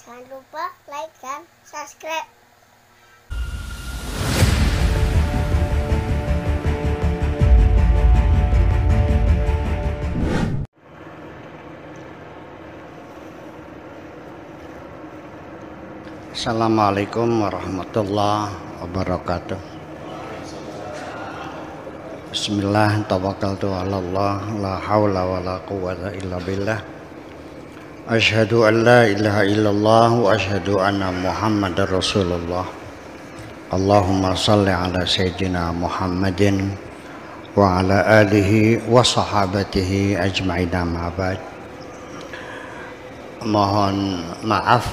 Jangan lupa like dan subscribe. Assalamualaikum warahmatullahi wabarakatuh. Bismillah, tawakkaltu ala Allah, la haula wa la quwwata illa billah. Asyhadu an la ilaha illallah wa asyhadu anna Muhammadar Rasulullah. Allahumma salli ala sayyidina Muhammadin wa ala alihi wa sahabatihi ajma'in, amma ba'd. Mohon maaf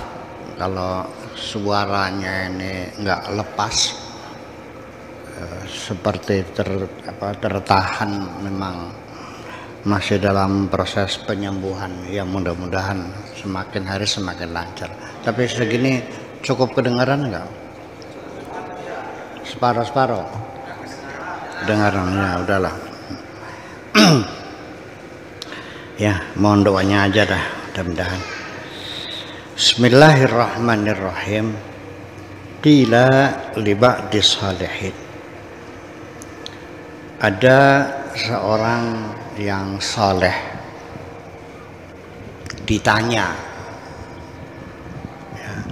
kalau suaranya ini nggak lepas, seperti tertahan, memang masih dalam proses penyembuhan. Ya, mudah-mudahan semakin hari semakin lancar. Tapi segini cukup kedengaran nggak? Separuh-separuh kedengaran, ya udahlah. Ya, mohon doanya aja dah, mudah-mudahan. Bismillahirrahmanirrahim. Qila li ba'di salihin. Ada seorang yang saleh ditanya,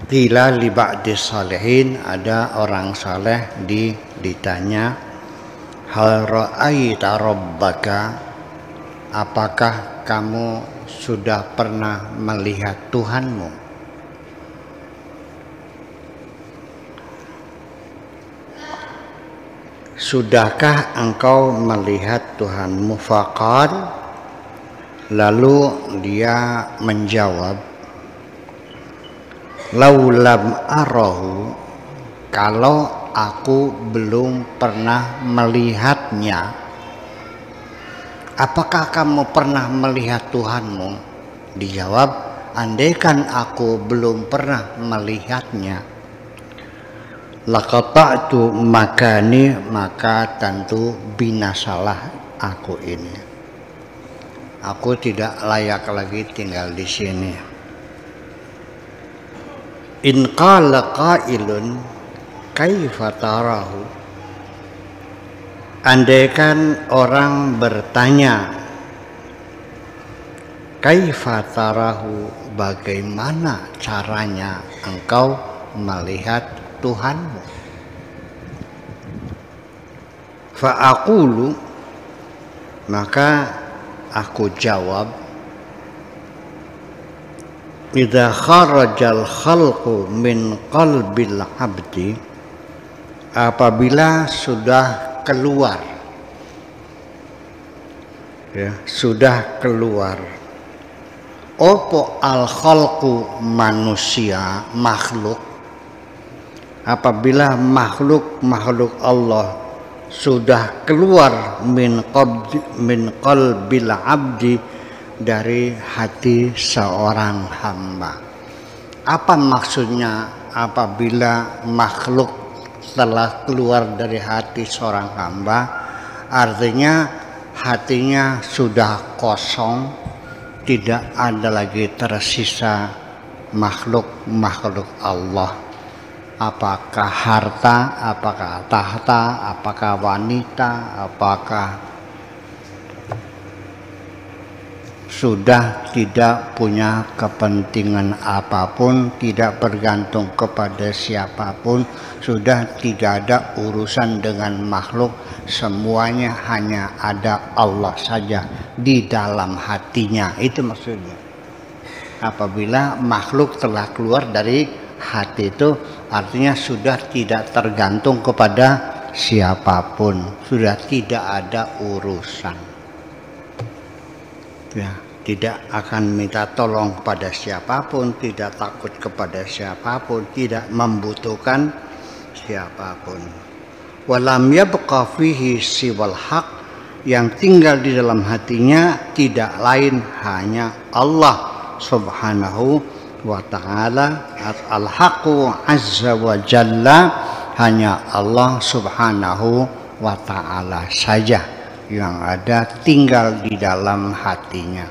qila li ba'di salihin, ada orang saleh ditanya, hal ra'aita rabbaka, apakah kamu sudah pernah melihat Tuhanmu? Sudahkah engkau melihat Tuhanmu? Faqal, lalu dia menjawab, laulam arahu, kalau aku belum pernah melihatnya. Apakah kamu pernah melihat Tuhanmu? Dijawab, andaikan aku belum pernah melihatnya, laqata'tu makani, maka tentu binasalah aku ini. Aku tidak layak lagi tinggal di sini. In qala qailun kaifa tarahu, andaikan orang bertanya, kaifa tarahu, bagaimana caranya engkau melihat Tuhanmu? Fa'aqulu, maka aku jawab, idza kharajal khalqu min qalbil abdi, apabila sudah keluar, sudah keluar opo al khalqu, manusia, makhluk, apabila makhluk Allah sudah keluar min qalbil abdi, dari hati seorang hamba. Apa maksudnya apabila makhluk telah keluar dari hati seorang hamba? Artinya hatinya sudah kosong, tidak ada lagi tersisa makhluk Allah. Apakah harta, apakah tahta, apakah wanita, apakah sudah tidak punya kepentingan apapun, tidak bergantung kepada siapapun, sudah tidak ada urusan dengan makhluk, semuanya hanya ada Allah saja di dalam hatinya. Itu maksudnya. Apabila makhluk telah keluar dari hati, itu artinya sudah tidak tergantung kepada siapapun, sudah tidak ada urusan, ya, tidak akan minta tolong kepada siapapun, tidak takut kepada siapapun, tidak membutuhkan siapapun. Walam yabqa fihi siwal haq, yang tinggal di dalam hatinya tidak lain hanya Allah subhanahu wa ta'ala. Al-haqqu azza wa jalla, hanya Allah subhanahu wa ta'ala saja yang ada tinggal di dalam hatinya.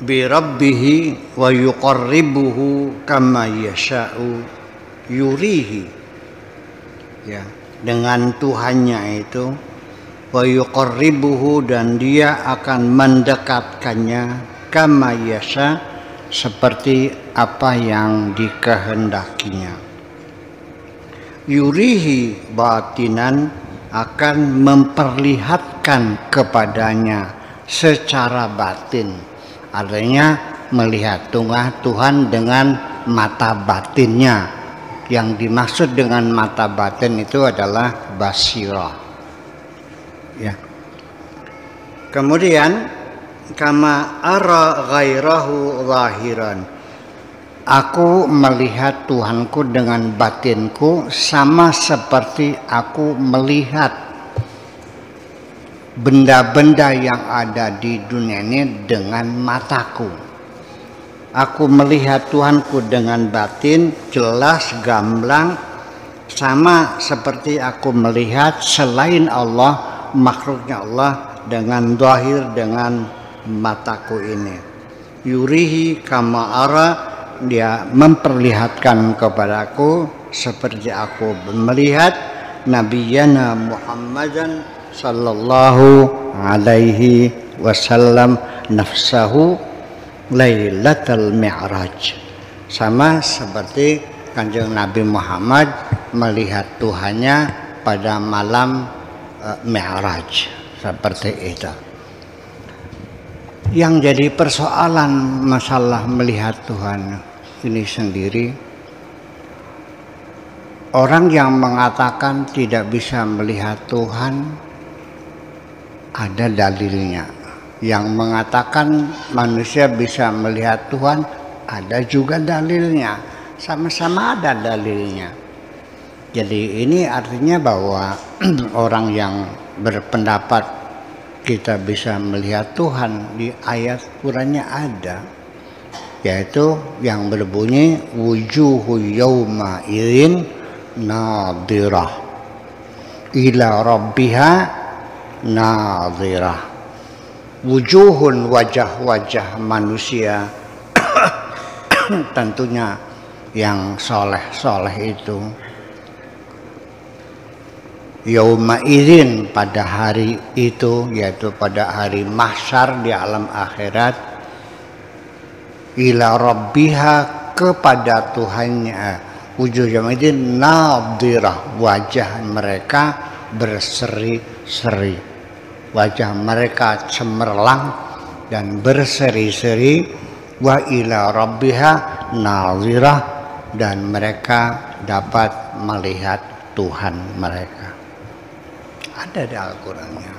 bi rabbihi wa yuqarribuhu kama yasha'u yurihi, ya, dengan Tuhannya itu, wa yuqarribuhu, dan dia akan mendekatkannya, kama yasha, seperti apa yang dikehendakinya. Yurihi batinan, akan memperlihatkan kepadanya secara batin, artinya melihat Tuhan dengan mata batinnya. Yang dimaksud dengan mata batin itu adalah basirah, ya. Kemudian kama ara ghairahu zahiran, aku melihat Tuhanku dengan batinku sama seperti aku melihat benda-benda yang ada di dunia ini dengan mataku. Aku melihat Tuhanku dengan batin, jelas, gamblang, sama seperti aku melihat selain Allah, makhluknya Allah dengan zahir, dengan mataku ini. Yurihi kama ara, dia memperlihatkan kepadaku seperti aku melihat Nabiyana Muhammadan sallallahu alaihi wasallam nafsahu Lailatul Mi'raj, sama seperti Kanjeng Nabi Muhammad melihat Tuhannya pada malam Mi'raj, seperti itu. Yang jadi persoalan masalah melihat Tuhan ini sendiri, orang yang mengatakan tidak bisa melihat Tuhan ada dalilnya. Yang mengatakan manusia bisa melihat Tuhan ada juga dalilnya, sama-sama ada dalilnya. Jadi ini artinya bahwa orang yang berpendapat kita bisa melihat Tuhan di ayat Qur'annya ada, yaitu yang berbunyi wujuhu yawma idzin nadhirah ila rabbiha nadhirah. Wujuhun, wajah-wajah manusia tentunya yang soleh-soleh itu, yauma idzin, pada hari itu, yaitu pada hari mahsyar di alam akhirat, ila rabbiha, kepada Tuhannya, wujuh yauma idzin nadhirah, wajah mereka berseri-seri, wajah mereka cemerlang dan berseri-seri, wa ila rabbiha nazirah, dan mereka dapat melihat Tuhan mereka. Ada di Al-Qur'annya.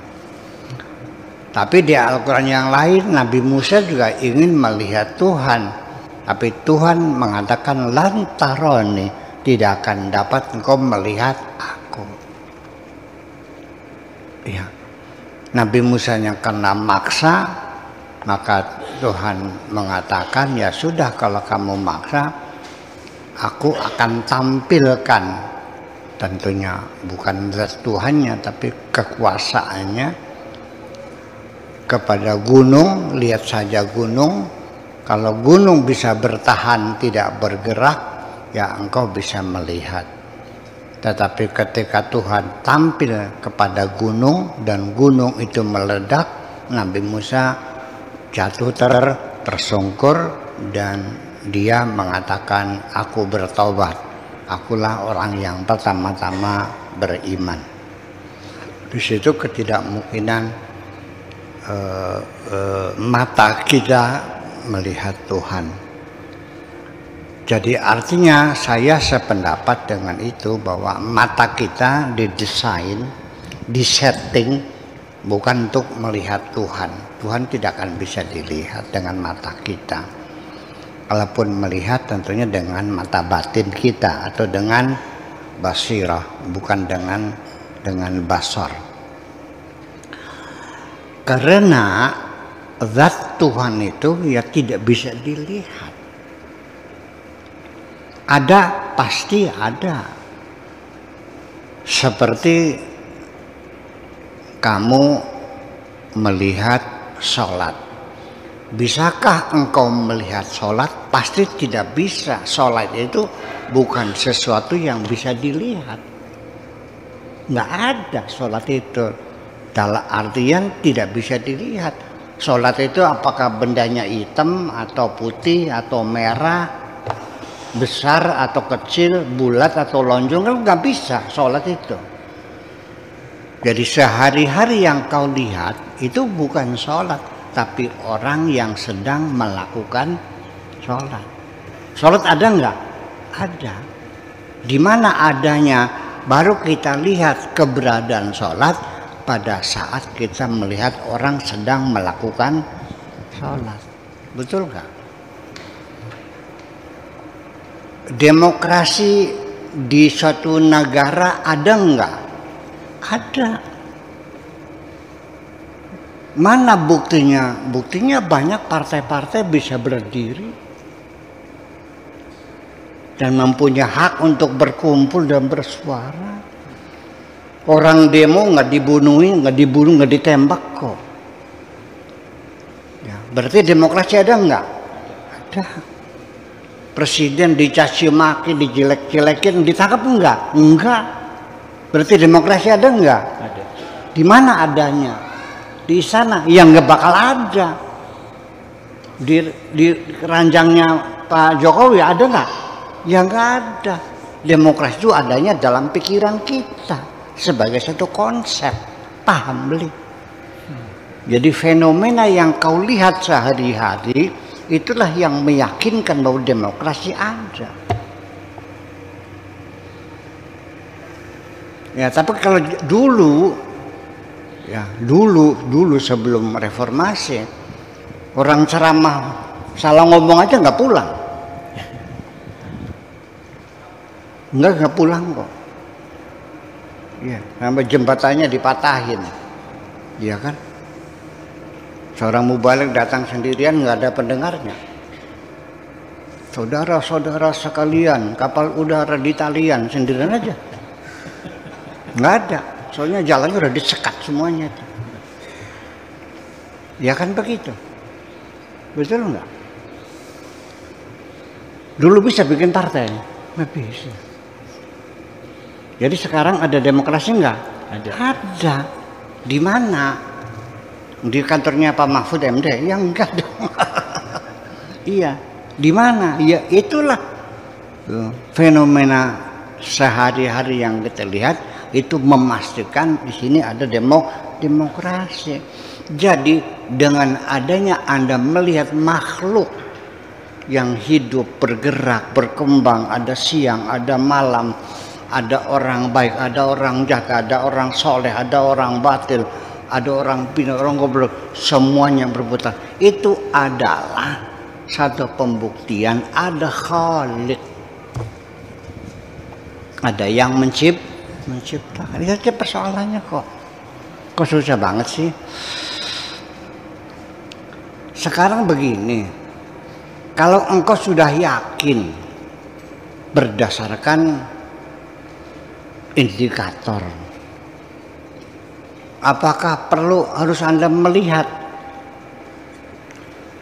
Tapi di Al-Qur'an yang lain Nabi Musa juga ingin melihat Tuhan, tapi Tuhan mengatakan lan taroni, tidak akan dapat engkau melihat aku. Ya. Nabi Musa yang kena maksa, maka Tuhan mengatakan, ya sudah, kalau kamu maksa, aku akan tampilkan, tentunya bukan zat Tuhannya tapi kekuasaannya, kepada gunung. Lihat saja gunung, kalau gunung bisa bertahan tidak bergerak, ya engkau bisa melihat. Tetapi ketika Tuhan tampil kepada gunung dan gunung itu meledak, Nabi Musa jatuh tersungkur dan dia mengatakan, aku bertobat, akulah orang yang pertama-tama beriman. Di situ ketidakmungkinan mata kita melihat Tuhan. Jadi artinya saya sependapat dengan itu, bahwa mata kita didesain, disetting bukan untuk melihat Tuhan. Tuhan tidak akan bisa dilihat dengan mata kita. Kalaupun melihat tentunya dengan mata batin kita atau dengan basirah, bukan dengan basar. Karena zat Tuhan itu ya tidak bisa dilihat. Ada, pasti ada. Seperti kamu melihat sholat, Bisakah engkau melihat sholat? Pasti tidak bisa. Sholat itu bukan sesuatu yang bisa dilihat. Nggak ada sholat itu. Dalam artian tidak bisa dilihat. Sholat itu apakah bendanya hitam atau putih atau merah, besar atau kecil, bulat atau lonjong, kan nggak bisa sholat itu. Jadi sehari-hari yang kau lihat itu bukan sholat, tapi orang yang sedang melakukan sholat. Sholat ada nggak? Ada. Di mana adanya? Baru kita lihat keberadaan sholat pada saat kita melihat orang sedang melakukan sholat. Betul nggak? Demokrasi di suatu negara ada nggak? Ada. Mana buktinya? Buktinya banyak partai-partai bisa berdiri dan mempunyai hak untuk berkumpul dan bersuara. Orang demo nggak dibunuh, nggak ditembak kok. Ya, berarti demokrasi ada nggak? Ada. Presiden dicaci maki, dijelek-jelekin, ditangkap enggak? Enggak. Berarti demokrasi ada enggak? Ada. Di mana adanya? Di sana. Yang nggak bakal ada. Di keranjangnya Pak Jokowi ada nggak? Ya nggak ada. Demokrasi itu adanya dalam pikiran kita sebagai satu konsep. Paham beli? Jadi fenomena yang kau lihat sehari-hari itulah yang meyakinkan bahwa demokrasi ada. Ya, tapi kalau dulu sebelum reformasi, orang ceramah salah ngomong aja nggak pulang. Nggak pulang kok. Ya, sampai jembatannya dipatahin. Iya kan? Seorang mubalik datang sendirian nggak ada pendengarnya. Saudara-saudara sekalian, kapal udara di talian sendirian aja. Nggak ada, soalnya jalannya udah disekat semuanya. Ya kan begitu, betul nggak? Dulu bisa bikin partai, nggak bisa. Jadi sekarang ada demokrasi nggak? Ada. Ada. Di mana? Di kantornya Pak Mahfud MD? Ya enggak dong. Iya. Di mana? Ya itulah fenomena sehari-hari yang kita lihat itu memastikan di sini ada demokrasi. Jadi dengan adanya Anda melihat makhluk yang hidup, bergerak, berkembang, ada siang, ada malam, ada orang baik, ada orang jahat, ada orang soleh, ada orang batil, ada orang pintar, orang goblok, semuanya berputar. Itu adalah satu pembuktian ada Khalik. Ada yang menciptakan. Itu aja persoalannya kok. Kok susah banget sih? Sekarang begini, kalau engkau sudah yakin berdasarkan indikator, apakah perlu harus Anda melihat?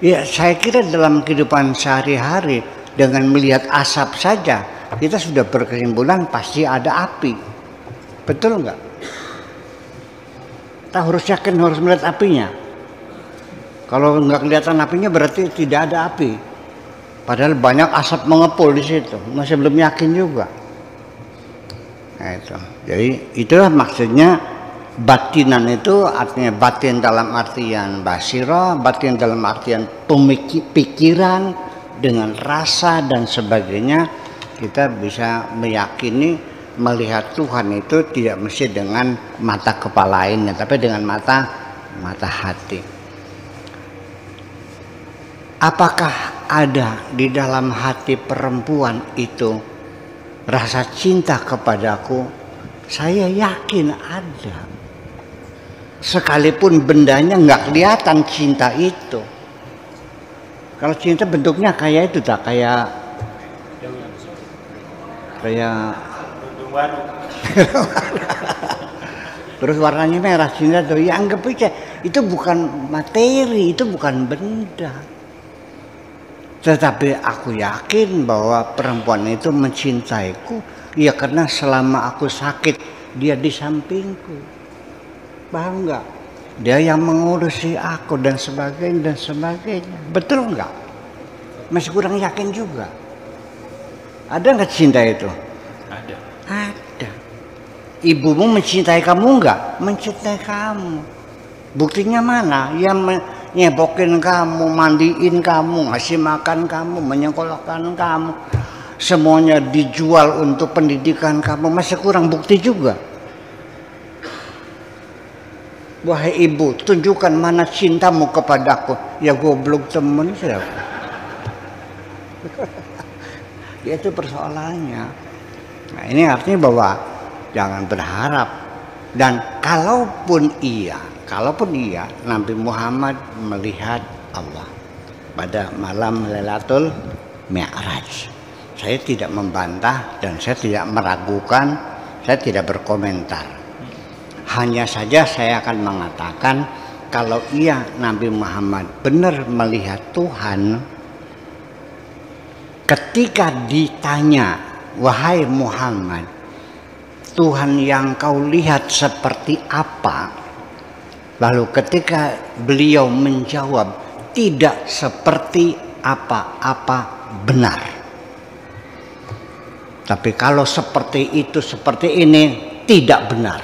Ya, saya kira dalam kehidupan sehari-hari dengan melihat asap saja kita sudah berkesimpulan pasti ada api. Betul nggak? Kita harus yakin, harus melihat apinya. Kalau nggak kelihatan apinya berarti tidak ada api. Padahal banyak asap mengepul di situ, masih belum yakin juga. Nah, itu. Jadi itulah maksudnya batinan itu artinya batin dalam artian basiro, batin dalam artian pikiran dengan rasa dan sebagainya. Kita bisa meyakini melihat Tuhan itu tidak mesti dengan mata kepala ini, tapi dengan mata hati. Apakah ada di dalam hati perempuan itu rasa cinta kepadaku? Saya yakin ada. Sekalipun bendanya nggak kelihatan cinta itu. Kalau cinta bentuknya kayak itu tak kayak baru. terus warnanya merah cinta tuh ya anggap aja Itu bukan materi, itu bukan benda. Tetapi aku yakin bahwa perempuan itu mencintaiku, ya karena selama aku sakit dia di sampingku. Paham nggak? Dia yang mengurusi aku dan sebagainya dan sebagainya. Betul nggak? Masih kurang yakin juga. Ada nggak cinta itu? Ada. Ada. Ibumu mencintai kamu nggak? Mencintai kamu. Buktinya mana? Yang nyebokin kamu, mandiin kamu, ngasih makan kamu, menyekolahkan kamu, semuanya dijual untuk pendidikan kamu. Masih kurang bukti juga. Wahai ibu, tunjukkan mana cintamu kepadaku. Ya goblok temen saya. Itu persoalannya. Nah, ini artinya bahwa jangan berharap. Dan kalaupun iya Nabi Muhammad melihat Allah pada malam Lailatul Mi'raj. Saya tidak membantah dan saya tidak meragukan, saya tidak berkomentar. Hanya saja saya akan mengatakan kalau iya Nabi Muhammad benar melihat Tuhan, ketika ditanya, wahai Muhammad, Tuhan yang kau lihat seperti apa? Lalu ketika beliau menjawab tidak seperti apa-apa benar. Tapi kalau seperti itu, seperti ini tidak benar.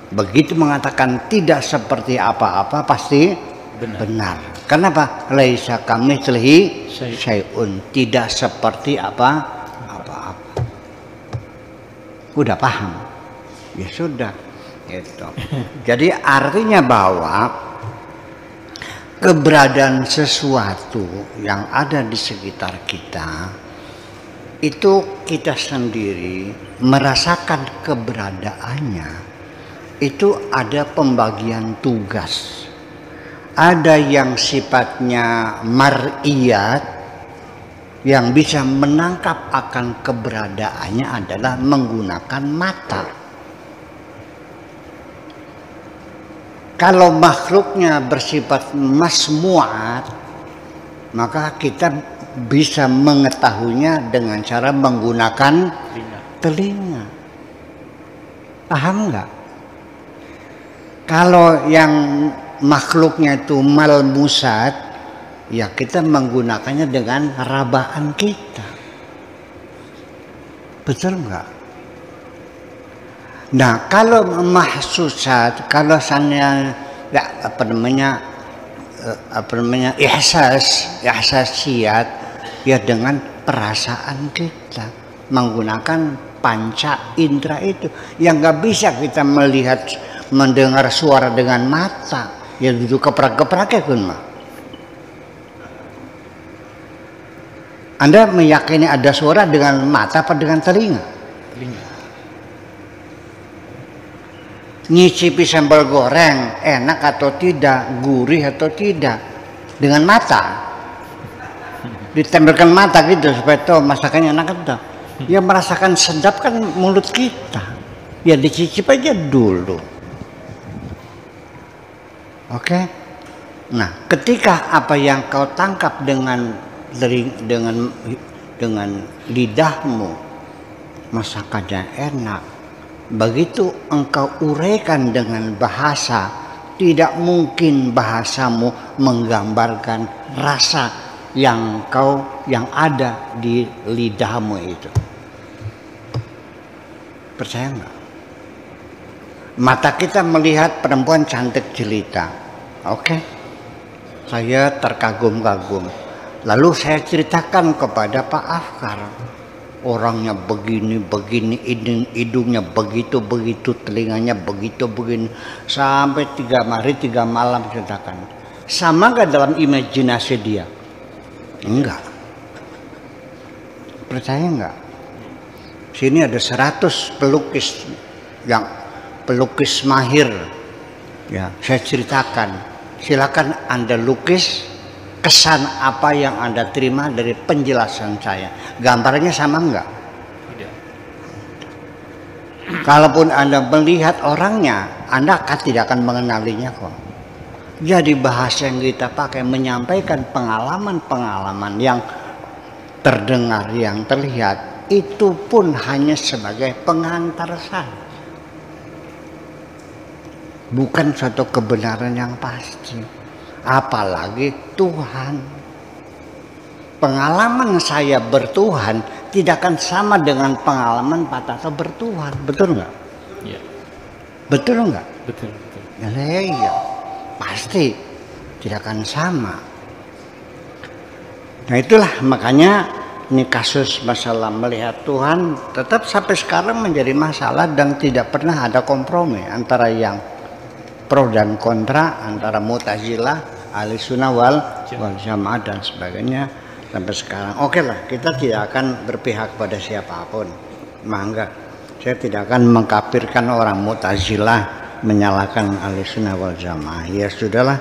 Begitu mengatakan tidak seperti apa-apa pasti benar. Kenapa? Laisa kamitslihi syai'un, tidak seperti apa-apa. Udah paham? Ya sudah. Itu. Jadi artinya bahwa keberadaan sesuatu yang ada di sekitar kita itu kita sendiri merasakan keberadaannya. Itu ada pembagian tugas. Ada yang sifatnya mar'iyat, yang bisa menangkap akan keberadaannya adalah menggunakan mata. Kalau makhluknya bersifat masmu'at, maka kita bisa mengetahuinya dengan cara menggunakan telinga. Paham nggak? Kalau yang makhluknya itu malmusat, ya kita menggunakannya dengan rabaan kita. Betul nggak? Nah, kalau mahsusat, kalau saya ihsasiyat, ya dengan perasaan kita menggunakan panca indera itu, yang nggak bisa kita melihat, mendengar suara dengan mata, ya duduk keprak-keprak ya kun mah. Anda meyakini ada suara dengan mata apa dengan telinga? Telinga. Nyicipi sambal goreng enak atau tidak, gurih atau tidak, dengan mata. Ditempelkan mata gitu supaya tahu masakannya enak atau. Ya merasakan sedap kan mulut kita. Ya dicicip aja dulu. Oke. Nah, ketika apa yang kau tangkap dengan lidahmu, masakannya enak, begitu engkau uraikan dengan bahasa, tidak mungkin bahasamu menggambarkan rasa yang ada di lidahmu itu. Percaya nggak? Mata kita melihat perempuan cantik jelita, oke, saya terkagum-kagum. Lalu saya ceritakan kepada Pak Afkar, orangnya begini, hidungnya begitu, telinganya begitu, begini, sampai 3 hari 3 malam ceritakan. Sama nggak dalam imajinasi dia? Enggak. Percaya nggak? Sini ada 100 pelukis yang pelukis mahir, ya saya ceritakan. Silakan Anda lukis kesan apa yang Anda terima dari penjelasan saya. Gambarnya sama enggak? Tidak. Kalaupun Anda melihat orangnya, Anda tidak akan mengenalinya kok. Jadi bahasa yang kita pakai menyampaikan pengalaman-pengalaman yang terdengar, yang terlihat, itu pun hanya sebagai pengantar saja. Bukan suatu kebenaran yang pasti. Apalagi Tuhan. Pengalaman saya bertuhan tidak akan sama dengan pengalaman Pak Tato bertuhan. Betul nggak? Iya. Betul nggak? Betul, betul. Ya, iya. Pasti tidak akan sama. Nah itulah makanya ini kasus masalah melihat Tuhan tetap sampai sekarang menjadi masalah dan tidak pernah ada kompromi antara yang pro dan kontra, antara Mu'tazilah, Ahlussunnah wal Jamaah dan sebagainya sampai sekarang. Oke lah, kita tidak akan berpihak pada siapapun. Mangga, saya tidak akan mengkafirkan orang Mu'tazilah, menyalahkan Ahlussunnah wal Jamaah. Ya sudahlah,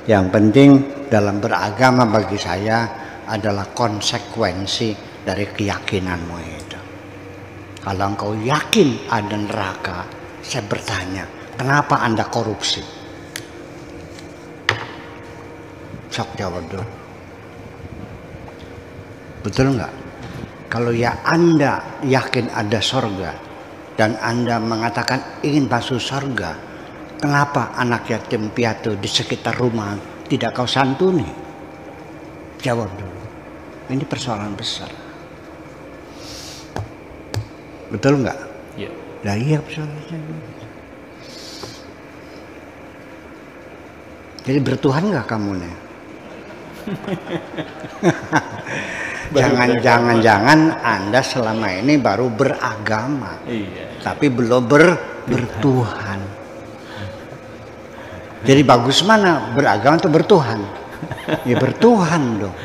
yang penting dalam beragama bagi saya adalah konsekuensi dari keyakinanmu itu. Kalau engkau yakin ada neraka, saya bertanya, kenapa Anda korupsi? Sok jawab dulu. Betul nggak? Kalau ya Anda yakin ada sorga dan Anda mengatakan ingin masuk sorga, kenapa anak yatim piatu di sekitar rumah tidak kau santuni? Jawab dulu. Ini persoalan besar. Betul nggak? Iya. Nah iya persoalannya. Jadi bertuhan nggak kamu nih? Jangan-jangan Anda selama ini baru beragama, tapi belum bertuhan. Jadi bagus mana beragama atau bertuhan? Ya bertuhan dong.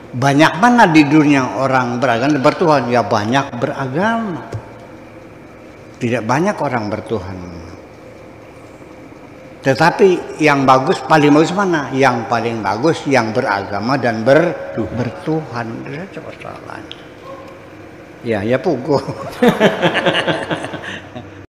Banyak mana di dunia orang beragama dan bertuhan? Ya banyak beragama. Tidak banyak orang bertuhan. Tetapi yang bagus, paling bagus mana? Yang paling bagus yang beragama dan bertuhan. Itu saja persoalannya. Ya pukul.